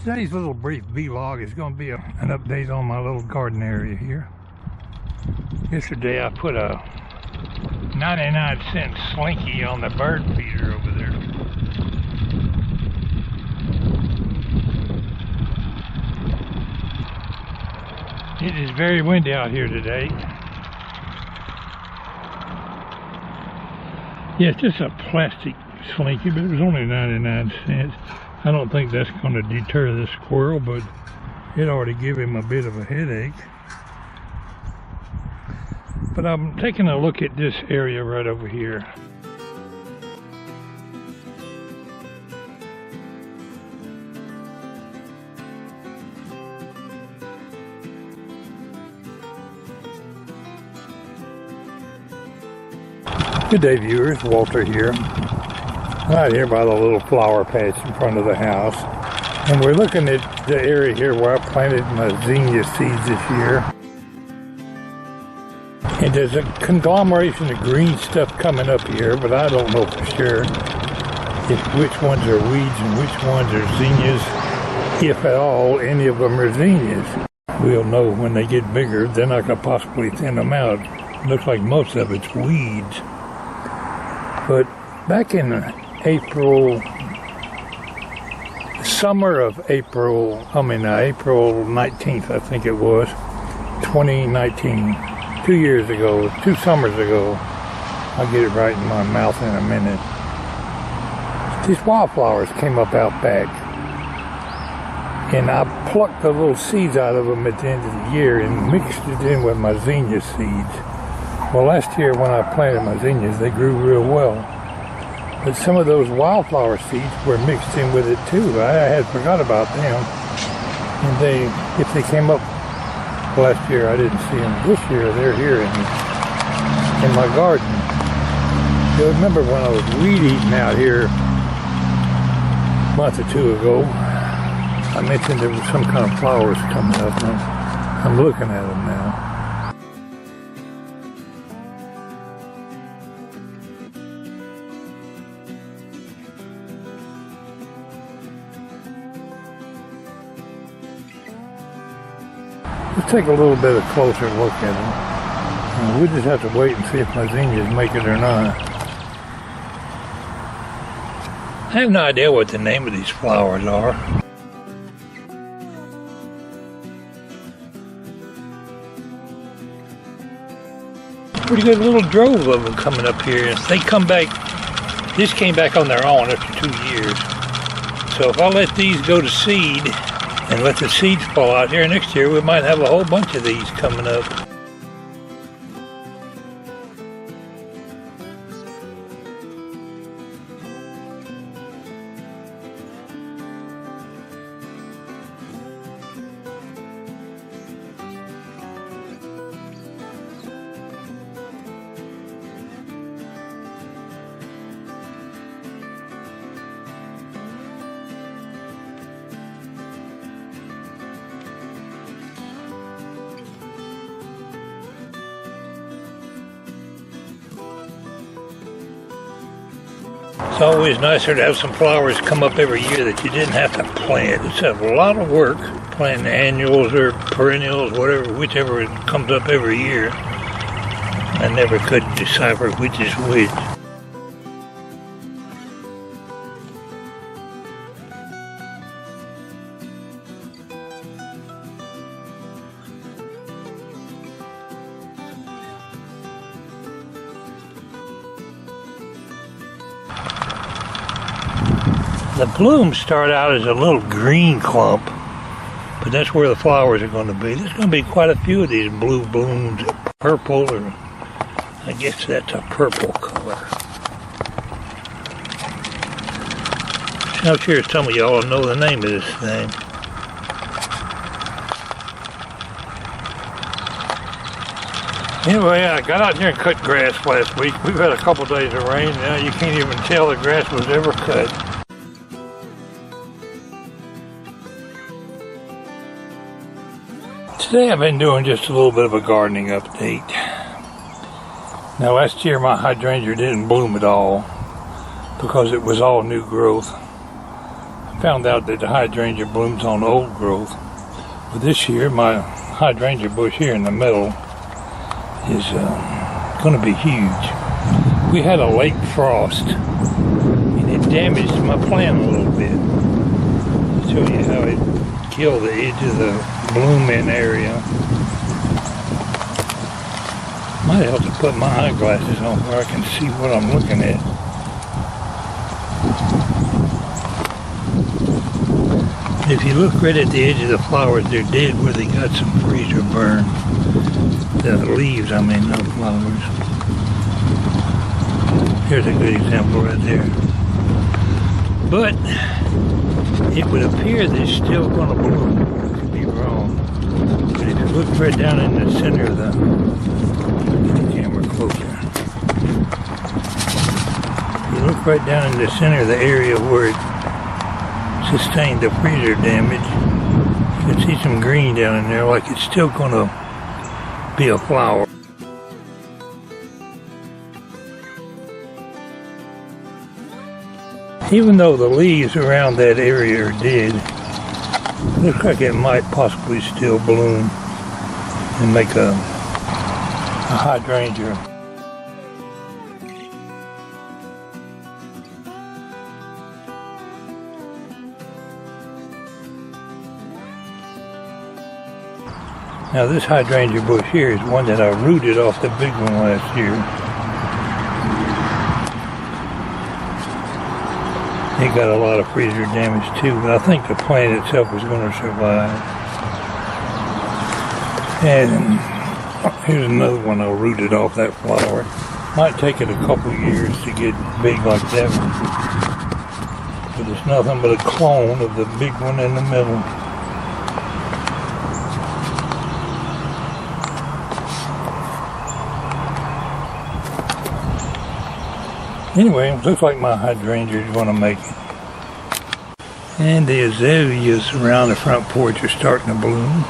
Today's little brief vlog is going to be an update on my little garden area here. Yesterday I put a 99-cent slinky on the bird feeder over there. It is very windy out here today. Yeah, it's just a plastic slinky, but it was only 99 cents. I don't think that's going to deter the squirrel, but it already gave him a bit of a headache. But I'm taking a look at this area right over here. Good day, viewers. Walter here. Right here by the little flower patch in front of the house. And we're looking at the area here where I planted my zinnia seeds this year. And there's a conglomeration of green stuff coming up here, but I don't know for sure which ones are weeds and which ones are zinnias. If at all, any of them are zinnias. We'll know when they get bigger, then I could possibly thin them out. Looks like most of it's weeds. But back in April 19th, I think it was, 2019, 2 years ago, 2 summers ago. I'll get it right in my mouth in a minute. These wildflowers came up out back, and I plucked the little seeds out of them at the end of the year and mixed it in with my zinnia seeds. Well, last year when I planted my zinnias, they grew real well. But some of those wildflower seeds were mixed in with it too. I had forgot about them. And if they came up last year, I didn't see them. This year, they're here in my garden. You'll remember when I was weed eating out here a month or two ago, I mentioned there was some kind of flowers coming up. And I'm looking at them now. Let's take a little bit of closer look at them. We'll just have to wait and see if my zinnias make it or not. I have no idea what the name of these flowers are. Pretty good little drove of them coming up here. They come back, this came back on their own after 2 years. So if I let these go to seed, and let the seeds fall out here next year, we might have a whole bunch of these coming up. It's always nicer to have some flowers come up every year that you didn't have to plant. It's a lot of work planting annuals or perennials, whichever comes up every year. I never could decipher which is which. The blooms start out as a little green clump, but that's where the flowers are going to be. There's going to be quite a few of these blue blooms, purple, or I guess that's a purple color. I'm sure some of y'all know the name of this thing. Anyway, I got out here and cut grass last week. We've had a couple days of rain. Now you can't even tell the grass was ever cut. Today I've been doing just a little bit of a gardening update. Now last year my hydrangea didn't bloom at all because it was all new growth. found out that the hydrangea blooms on old growth. But this year, my hydrangea bush here in the middle is going to be huge. We had a late frost, and it damaged my plant a little bit. I'll show you how it killed the edge of the blooming area. Might have to put my eyeglasses on where I can see what I'm looking at. If you look right at the edge of the flowers, they're dead where they got some freezer burn. The leaves, I mean, not flowers. Here's a good example right there. But it would appear they're still going to bloom. I could be wrong. But if you look right down in the center of the camera closer. You look right down in the center of the area where it sustained the freezer damage. You can see some green down in there, like it's still going to be a flower. Even though the leaves around that area are dead, it looks like it might possibly still bloom and make a hydrangea. Now this hydrangea bush here is one that I rooted off the big one last year. It got a lot of freezer damage too, but I think the plant itself is going to survive. And here's another one I rooted off that flower. Might take it a couple years to get big like that one. But it's nothing but a clone of the big one in the middle. Anyway, looks like my hydrangea is going to make it. And the azaleas around the front porch are starting to bloom.